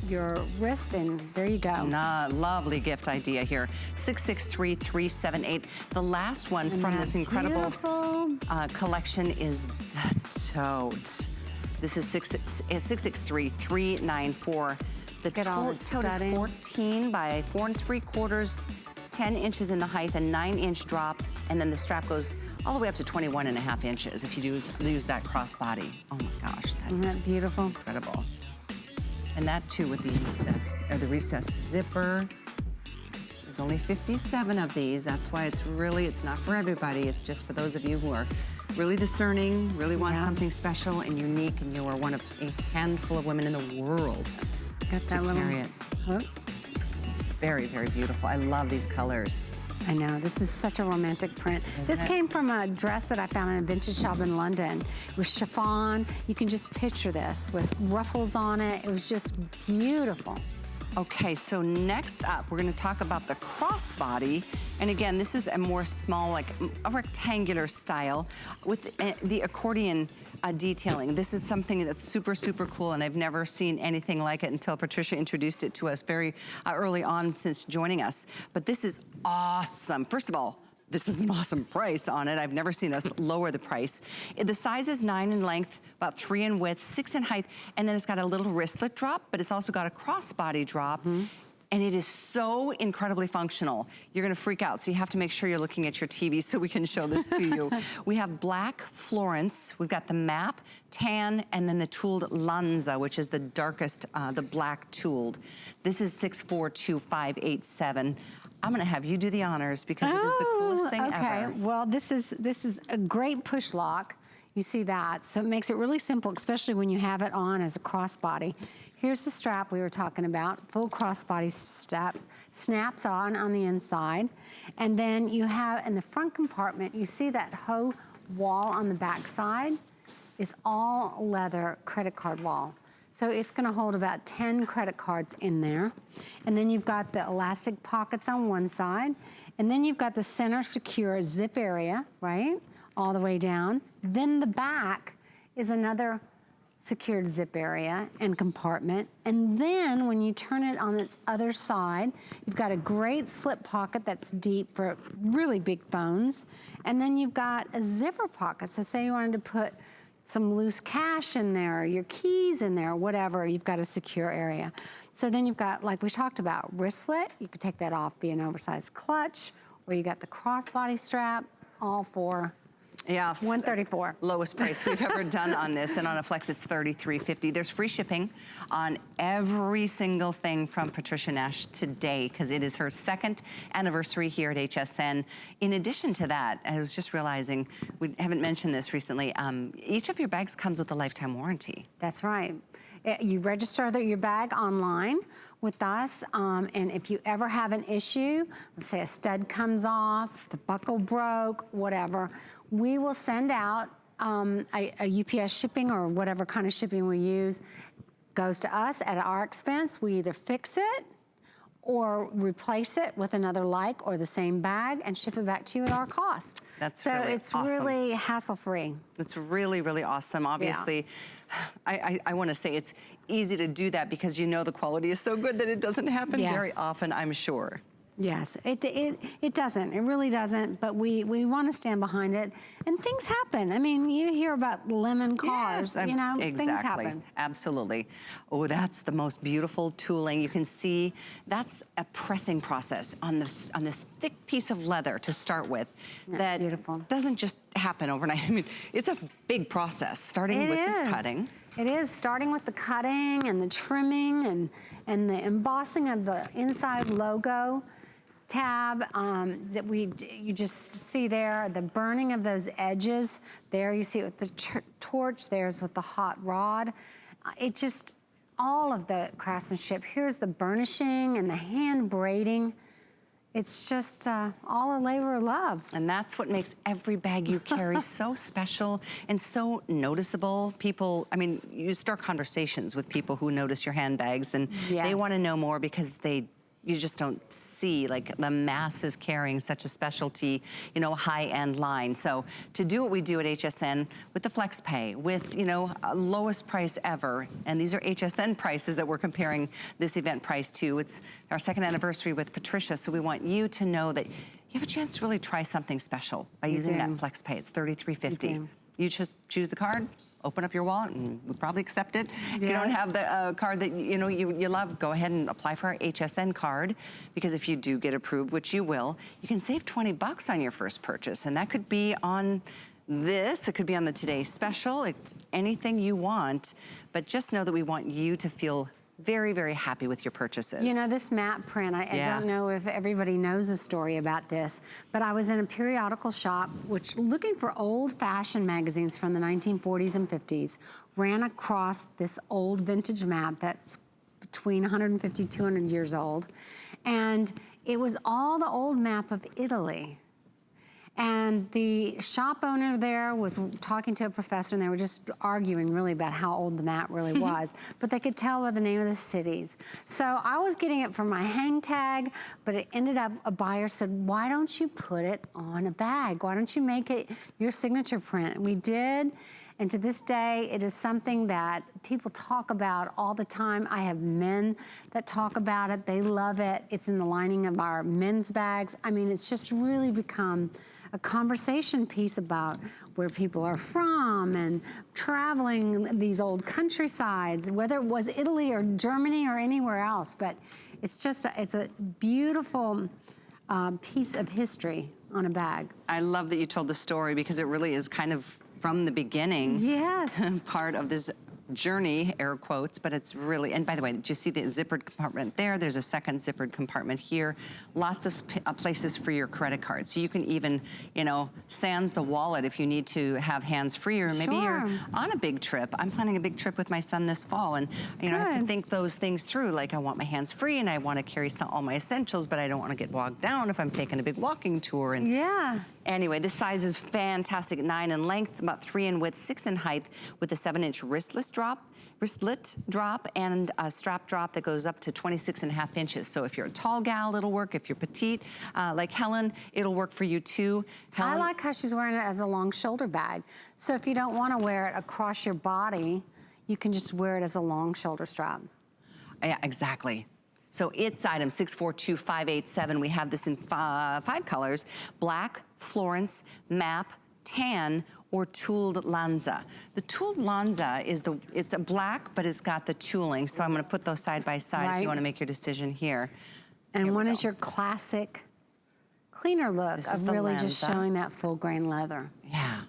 your wrist, and there you go. Lovely gift idea here. 663-378. The last one from this incredible collection is the tote. This is 663-394. The tote is 14 by 4 3/4, 10 inches in the height, a 9-inch drop, and then the strap goes all the way up to 21.5 inches if you use that crossbody. Oh my gosh, Isn't that beautiful? Incredible. And that too with the recessed zipper. There's only 57 of these. That's why it's not for everybody. It's just for those of you who are really discerning, really want something special and unique, and you are one of a handful of women in the world to carry it. It's very, very beautiful. I love these colors. I know, this is such a romantic print. This came from a dress that I found in a vintage shop in London. It was chiffon. You can just picture this with ruffles on it. It was just beautiful. Okay, so next up, we're gonna talk about the crossbody. And again, this is a more small, like a rectangular style with the accordion detailing. This is something that's super, super cool, and I've never seen anything like it until Patricia introduced it to us very early on since joining us. But this is awesome. First of all, this is an awesome price on it. I've never seen us lower the price. The size is 9 in length, about 3 in width, 6 in height, and then it's got a little wristlet drop, but it's also got a crossbody drop. And it is so incredibly functional. You're gonna freak out, so you have to make sure you're looking at your TV so we can show this to you. We have black Florence, we've got the map, tan, and then the tooled Lanza, which is the darkest, the black tooled. This is 642587. I'm gonna have you do the honors because it is the coolest thing ever. Okay, well, this is a great push lock. You see that, so it makes it really simple, especially when you have it on as a crossbody. Here's the strap we were talking about, full crossbody strap, snaps on the inside. And then you have, in the front compartment, you see that hoe wall on the back side is all leather credit card wall. So it's gonna hold about 10 credit cards in there. And then you've got the elastic pockets on one side. And then you've got the center secure zip area, right? All the way down. Then the back is another secured zip area and compartment. And then when you turn it on its other side, you've got a great slip pocket that's deep for really big phones. And then you've got a zipper pocket. So say you wanted to put some loose cash in there, your keys in there, whatever, you've got a secure area. So then you've got, like we talked about, wristlet. You could take that off, be an oversized clutch, or you got the crossbody strap, all for $134. Lowest price we've ever done on this, and on a Flex it's $33.50. There's free shipping on every single thing from Patricia Nash today because it is her 2nd anniversary here at HSN. In addition to that, I was just realizing, we haven't mentioned this recently, each of your bags comes with a lifetime warranty. That's right. You register your bag online with us, and if you ever have an issue, let's say a stud comes off, the buckle broke, whatever, we will send out a UPS shipping or whatever kind of shipping we use, goes to us at our expense. We either fix it or replace it with another like or the same bag and ship it back to you at our cost. That's so really it's awesome. really hassle-free. It's really, really awesome. Obviously, I want to say it's easy to do that because you know the quality is so good that it doesn't happen very often, I'm sure. Yes, it doesn't. It really doesn't. But we want to stand behind it, and things happen. I mean, you hear about lemon cars. Yes, you know, exactly. things happen. Absolutely. Oh, that's the most beautiful tooling. You can see that's a pressing process on this thick piece of leather to start with. That beautiful. Doesn't just happen overnight. I mean, it's a big process starting with the cutting. It is, starting with the cutting and the trimming and the embossing of the inside logo tab that you just see there, the burning of those edges. There you see it with the torch, there's with the hot rod. It just, all of the craftsmanship. Here's the burnishing and the hand braiding. It's just all a labor of love. And that's what makes every bag you carry so special and so noticeable. People, I mean, you start conversations with people who notice your handbags, and they want to know more because you just don't see like the masses carrying such a specialty, you know, high-end line. So to do what we do at HSN with the flex pay, with, you know, lowest price ever, and these are HSN prices that we're comparing this event price to. It's our 2nd anniversary with Patricia, so we want you to know that you have a chance to really try something special by using that flex pay. It's $33.50. You just choose the card, open up your wallet, and we'll probably accept it. If you don't have the card that you love, go ahead and apply for our HSN card, because if you do get approved, which you will, you can save $20 on your first purchase, and that could be on this, it could be on the Today Special, it's anything you want, but just know that we want you to feel very, very happy with your purchases. You know, this map print, I don't know if everybody knows the story about this, but I was in a periodical shop, looking for old fashion magazines from the 1940s and 50s, ran across this old vintage map that's between 150, 200 years old, and it was all the old map of Italy. And the shop owner there was talking to a professor, and they were just arguing really about how old the map really was. But they could tell by the name of the cities. So I was getting it for my hang tag, but it ended up, a buyer said, why don't you put it on a bag? Why don't you make it your signature print? And we did. And to this day, it is something that people talk about all the time. I have men that talk about it. They love it. It's in the lining of our men's bags. I mean, it's just really become a conversation piece about where people are from and traveling these old countrysides, whether it was Italy or Germany or anywhere else. But it's just, it's a beautiful piece of history on a bag. I love that you told the story, because it really is kind of from the beginning. Yes. Part of this journey, air quotes, but it's really, and by the way, did you see the zippered compartment there? There's a second zippered compartment here. Lots of places for your credit card. So you can even, you know, sans the wallet if you need to have hands free, or maybe you're on a big trip. I'm planning a big trip with my son this fall, and you know, I have to think those things through. Like, I want my hands free and I want to carry all my essentials, but I don't want to get bogged down if I'm taking a big walking tour. And anyway, this size is fantastic. 9 in length, about 3 in width, 6 in height, with a 7-inch wristlet drop, and a strap drop that goes up to 26.5 inches. So if you're a tall gal, it'll work. If you're petite, like Helen, it'll work for you too. Helen, I like how she's wearing it as a long shoulder bag. So if you don't want to wear it across your body, you can just wear it as a long shoulder strap. Yeah, exactly. So it's item 642587. We have this in 5 colors: black, Florence, map, tan, or tooled Lanza. The tooled Lanza is it's a black, but it's got the tooling. So I'm gonna put those side by side if you wanna make your decision here. And one is your classic, cleaner look of really just showing that full grain leather. Yeah,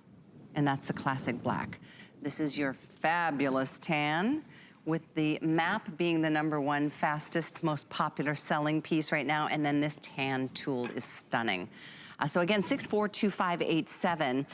and that's the classic black. This is your fabulous tan, with the map being the #1 fastest, most popular selling piece right now, and then this tan tooled is stunning. So again, 642587.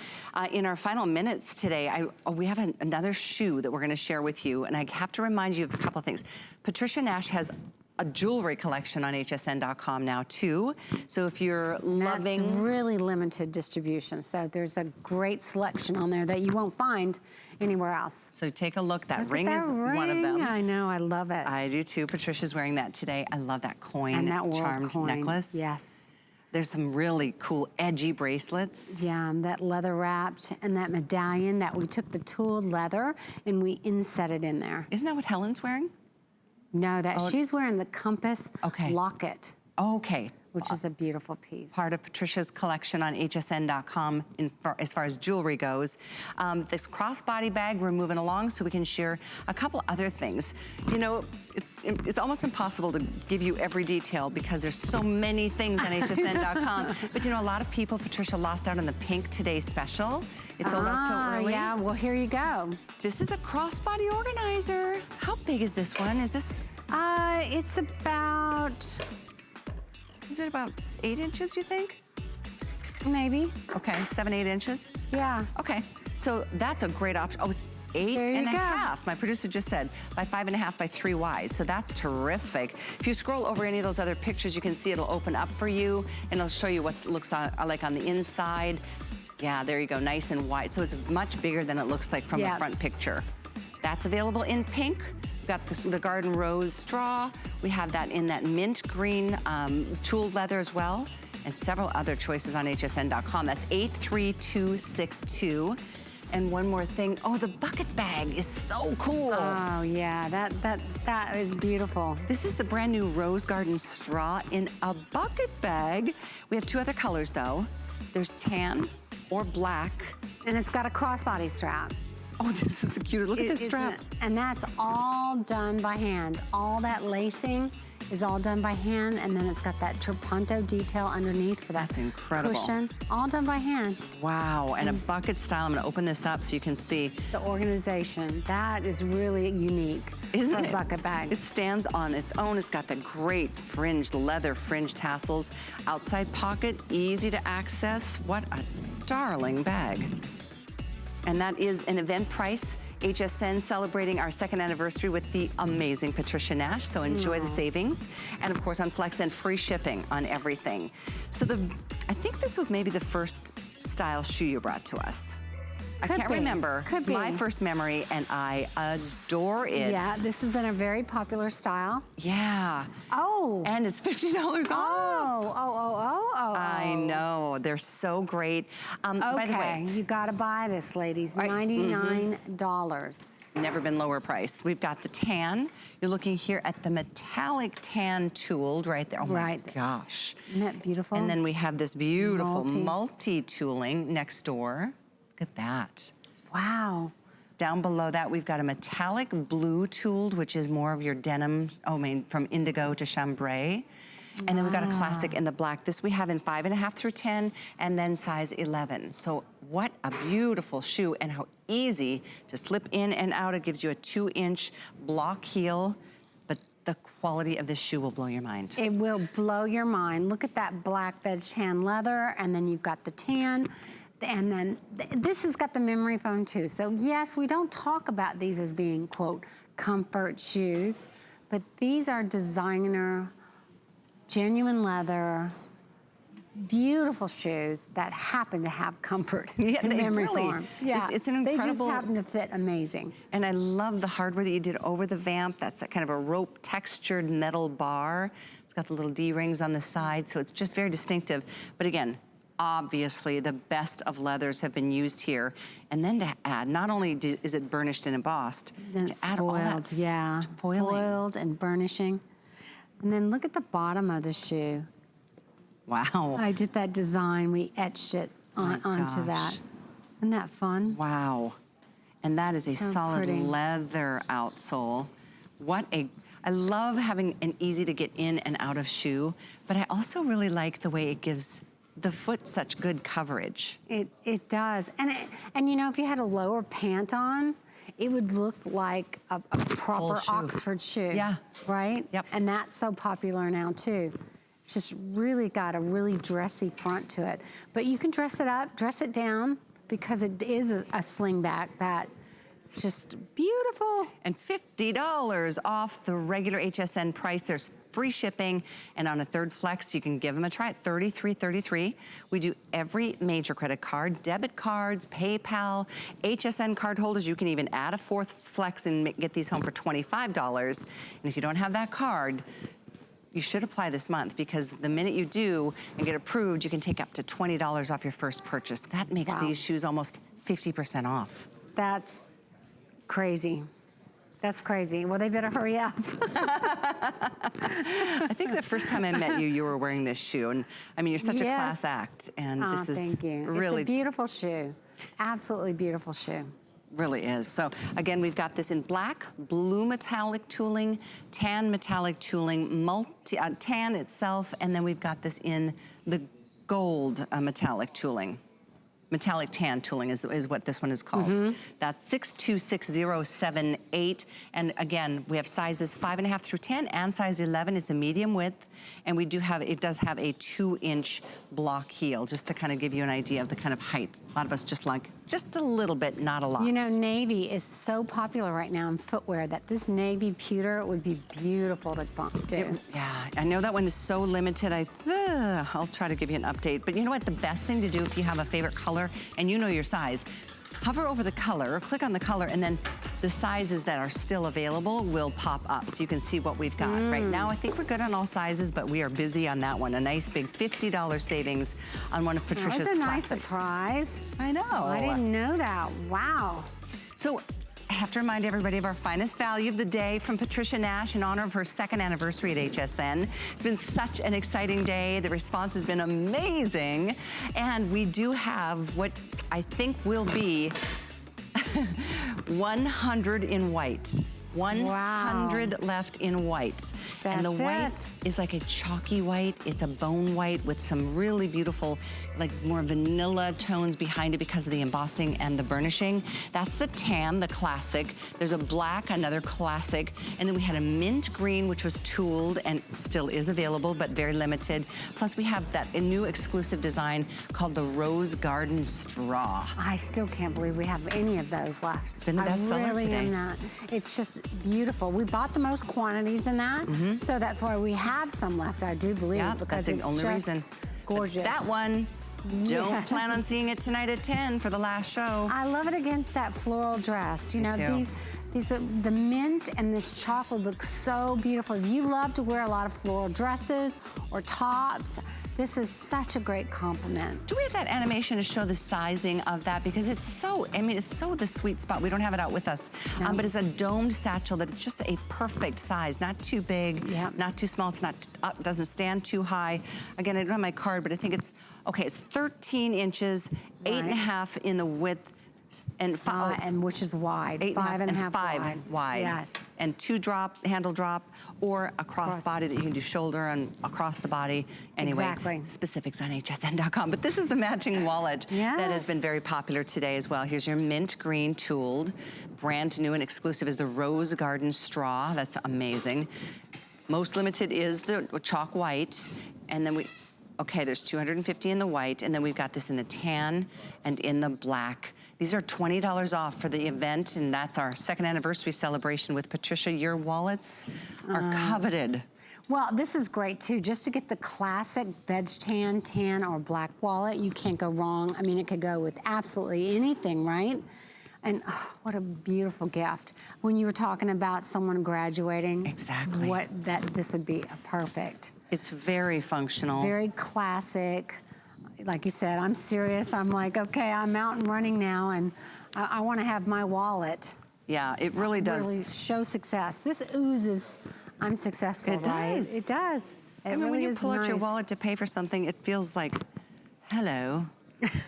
In our final minutes today, we have another shoe that we're gonna share with you, and I have to remind you of a couple of things. Patricia Nash has a jewelry collection on hsn.com now too. So if you're loving... That's really limited distribution. So there's a great selection on there that you won't find anywhere else. So take a look. That ring is one of them. I know, I love it. I do too. Patricia's wearing that today. I love that coin, and that charmed coin necklace. Yes. There's some really cool edgy bracelets. Yeah, that leather wrapped, and that medallion that we took the tooled leather and we inset it in there. Isn't that what Helen's wearing? No, she's wearing the compass locket. Okay. Which is a beautiful piece. Part of Patricia's collection on hsn.com as far as jewelry goes. This crossbody bag we're moving along, so we can share a couple other things. You know, it's almost impossible to give you every detail because there's so many things on hsn.com. But you know, a lot of people, Patricia, lost out on the pink Today Special. It sold out so early. Yeah, well, here you go. This is a crossbody organizer. How big is this one? Is this? It's about... Is it about 8 inches, you think? Maybe. Okay, 7, 8 inches? Yeah. Okay, so that's a great option. Oh, 8.5. My producer just said by 5.5 by 3 wide. So that's terrific. If you scroll over any of those other pictures, you can see it'll open up for you and it'll show you what it looks like on the inside. Yeah, there you go, nice and wide. So it's much bigger than it looks like from the front picture. That's available in pink. We've got the garden rose straw. We have that in that mint green tooled leather as well, and several other choices on hsn.com. That's 83262. And one more thing, oh, the bucket bag is so cool. Oh yeah, that is beautiful. This is the brand new rose garden straw in a bucket bag. We have 2 other colors though. There's tan or black. And it's got a crossbody strap. Oh, this is the cutest. Look at this strap. And that's all done by hand. All that lacing is all done by hand, and then it's got that trapunto detail underneath for that cushion. All done by hand. Wow, and a bucket style. I'm gonna open this up so you can see. The organization, that is really unique. Isn't for it? A bucket bag. It stands on its own. It's got the great fringe, leather fringe tassels. Outside pocket, easy to access. What a darling bag. And that is an event price. HSN celebrating our 2nd anniversary with the amazing Patricia Nash, so enjoy the savings. And of course on Flex and free shipping on everything. So I think this was maybe the first style shoe you brought to us. I can't remember. It's my first memory and I adore it. Yeah, this has been a very popular style. Yeah. Oh. And it's $50 off. Oh. I know, they're so great. By the way, you gotta buy this, ladies, $99. Never been lower price. We've got the tan. You're looking here at the metallic tan tooled right there. Oh my gosh. Isn't that beautiful? And then we have this beautiful multi-tooling next door. Look at that. Wow. Down below that, we've got a metallic blue tooled, which is more of your denim, from indigo to chambray. And then we've got a classic in the black. This we have in 5.5 through 10, and then size 11. So what a beautiful shoe, and how easy to slip in and out. It gives you a 2-inch block heel, but the quality of this shoe will blow your mind. It will blow your mind. Look at that black veg tan leather, and then you've got the tan. And then this has got the memory foam too. So yes, we don't talk about these as being, quote, comfort shoes, but these are designer, genuine leather, beautiful shoes that happen to have comfort and memory foam. Yeah, it's an incredible. They just happen to fit amazing. And I love the hardware that you did over the vamp. That's a kind of a rope textured metal bar. It's got the little D-rings on the side, so it's just very distinctive. But again, obviously the best of leathers have been used here. And then to add, not only is it burnished and embossed, then to it's add foiled, all that foiled and burnishing. And then look at the bottom of the shoe. Wow. I did that design, we etched it onto that. Isn't that fun? Wow. And that is a solid leather outsole. I love having an easy to get in and out of shoe, but I also really like the way it gives the foot such good coverage. It does. And you know, if you had a lower pant on, it would look like a proper Oxford shoe. Yeah. Right? Yep. And that's so popular now too. It's just really got a really dressy front to it. But you can dress it up, dress it down, because it is a slingback that it's just beautiful. And $50 off the regular HSN price. There's free shipping, and on a third flex, you can give them a try at $33.33. We do every major credit card, debit cards, PayPal, HSN card holders. You can even add a 4th flex and get these home for $25. And if you don't have that card, you should apply this month, because the minute you do and get approved, you can take up to $20 off your first purchase. That makes these shoes almost 50% off. That's crazy. That's crazy. Well, they better hurry up. I think the first time I met you, you were wearing this shoe. And I mean, you're such a class act. And this is thank you. really It's a beautiful shoe. Absolutely beautiful shoe. Really is. So again, we've got this in black, blue metallic tooling, tan metallic tooling, tan itself, and then we've got this in the gold metallic tooling. Metallic tan tooling is what this one is called. That's 626078. And again, we have sizes 5.5 through 10, and size 11 is a medium width. And it does have a 2-inch block heel, just to kind of give you an idea of the kind of height A lot of us just like just a little bit, not a lot. You know, navy is so popular right now in footwear that this navy pewter would be beautiful to do. Yeah, I know that one is so limited. I'll try to give you an update. But you know what? The best thing to do if you have a favorite color and you know your size, hover over the color or click on the color, and then the sizes that are still available will pop up so you can see what we've got. Right now, I think we're good on all sizes, but we are busy on that one. A nice big $50 savings on one of Patricia's That was a classics. nice surprise. I know. I didn't know that. Wow. So I have to remind everybody of our finest value of the day from Patricia Nash in honor of her 2nd anniversary at HSN. It's been such an exciting day. The response has been amazing. And we do have what I think will be 100 in white. 100 left in white. And the white is like a chalky white. It's a bone white with some really beautiful, like more vanilla tones behind it because of the embossing and the burnishing. That's the tan, the classic. There's a black, another classic. And then we had a mint green, which was tooled and still is available, but very limited. Plus we have a new exclusive design called the Rose Garden Straw. I still can't believe we have any of those left. It's been the best seller today. I really am not. It's just beautiful. We bought the most quantities in that, so that's why we have some left, I do believe, because that's the only reason. Gorgeous. That one, don't plan on seeing it tonight at 10 for the last show. I love it against that floral dress. You know, these are, the mint and this chocolate look so beautiful. If you love to wear a lot of floral dresses or tops, this is such a great compliment. Do we have that animation to show the sizing of that? Because it's so, I mean, it's so the sweet spot. We don't have it out with us. No. But it's a domed satchel that's just a perfect size. Not too big, not too small. It's not up, doesn't stand too high. Again, I don't have my card, but I think it's, okay, it's 13 inches, 8.5 in the width, and and which is wide, 5.5 wide. Yes. And 2 handle drop, or a crossbody that you can do shoulder and across the body. Anyway, exactly. Specifics on hsn.com. But this is the matching wallet that has been very popular today as well. Here's your mint green tooled. Brand new and exclusive is the Rose Garden Straw. That's amazing. Most limited is the chalk white. And then okay, there's 250 in the white, and then we've got this in the tan and in the black. These are $20 off for the event, and that's our 2nd anniversary celebration with Patricia. Your wallets are coveted. Well, this is great too. Just to get the classic veg tan, or black wallet, you can't go wrong. I mean, it could go with absolutely anything, right? And what a beautiful gift. When you were talking about someone graduating, exactly, this would be perfect. It's very functional. Very classic. Like you said, I'm serious. I'm like, okay, I'm out and running now, and I want to have my wallet. Yeah, it really does. Really show success. This oozes, I'm successful, It right? does. It does. I mean, when you pull out your wallet to pay for something, it feels like, hello.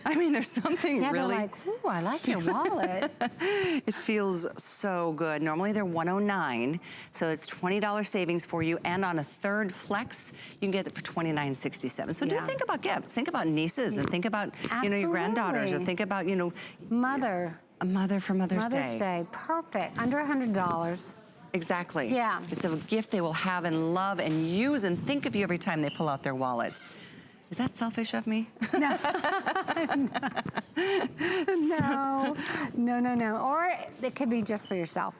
I mean, there's something really... they're like, ooh, I like your wallet. It feels so good. Normally they're $109, so it's $20 savings for you, and on a 3rd flex, you can get it for $29.67. So do think about gifts. Think about nieces, and think about, you know, your granddaughters, or think about, you know... A mother for Mother's Day. Mother's Day, perfect. Under $100. Exactly. Yeah. It's a gift they will have and love and use and think of you every time they pull out their wallet. Is that selfish of me? No. No. Or it could be just for yourself.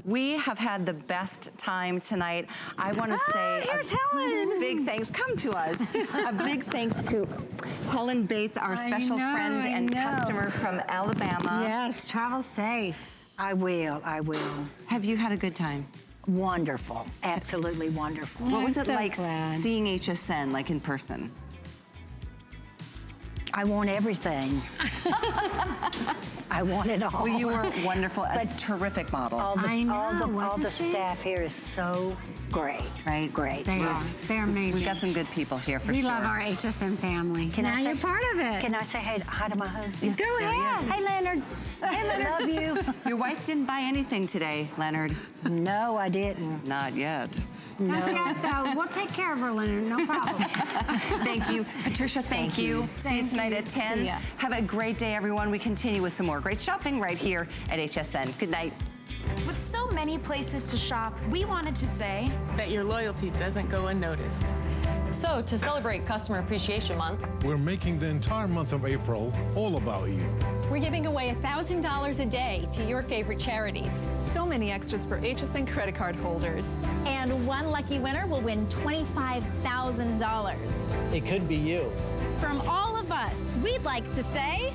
We have had the best time tonight. I want to say here's Helen. Big thanks. Come to us. A big thanks to Helen Bates, our special friend and customer from Alabama. Yes, travel safe. I will. Have you had a good time? Wonderful. Absolutely wonderful. What was it so like glad. seeing HSN, like in person? I want everything. I want it all. Well, you were wonderful, a terrific model. All the staff here is so great. Right? Great. They are. They're amazing. We've got some good people here for we sure. love our HSN family. Now you're part of it. Can I say hi to my husband? Yes, Go ahead. Hey, Leonard. Hey, Leonard. Love you. Your wife didn't buy anything today, Leonard. No, I didn't. Not yet. No. Though. We'll take care of her, Leonard. No problem. Thank you. Patricia, thank you. See you tonight at 10. See ya. Have a great day, everyone. We continue with some more great shopping right here at HSN. Good night. With so many places to shop, we wanted to say that your loyalty doesn't go unnoticed. So, to celebrate Customer Appreciation Month, we're making the entire month of April all about you. We're giving away $1,000 a day to your favorite charities. So many extras for HSN credit card holders. And one lucky winner will win $25,000. It could be you. From all of us, we'd like to say...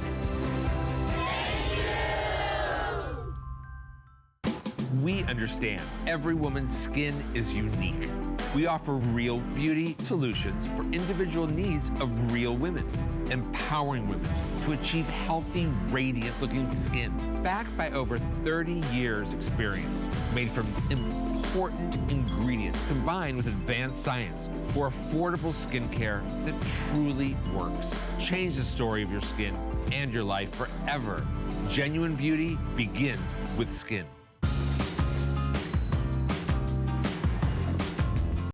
We understand every woman's skin is unique. We offer real beauty solutions for individual needs of real women, empowering women to achieve healthy, radiant-looking skin, backed by over 30 years' experience, made from important ingredients combined with advanced science for affordable skincare that truly works. Change the story of your skin and your life forever. Genuine beauty begins with skin.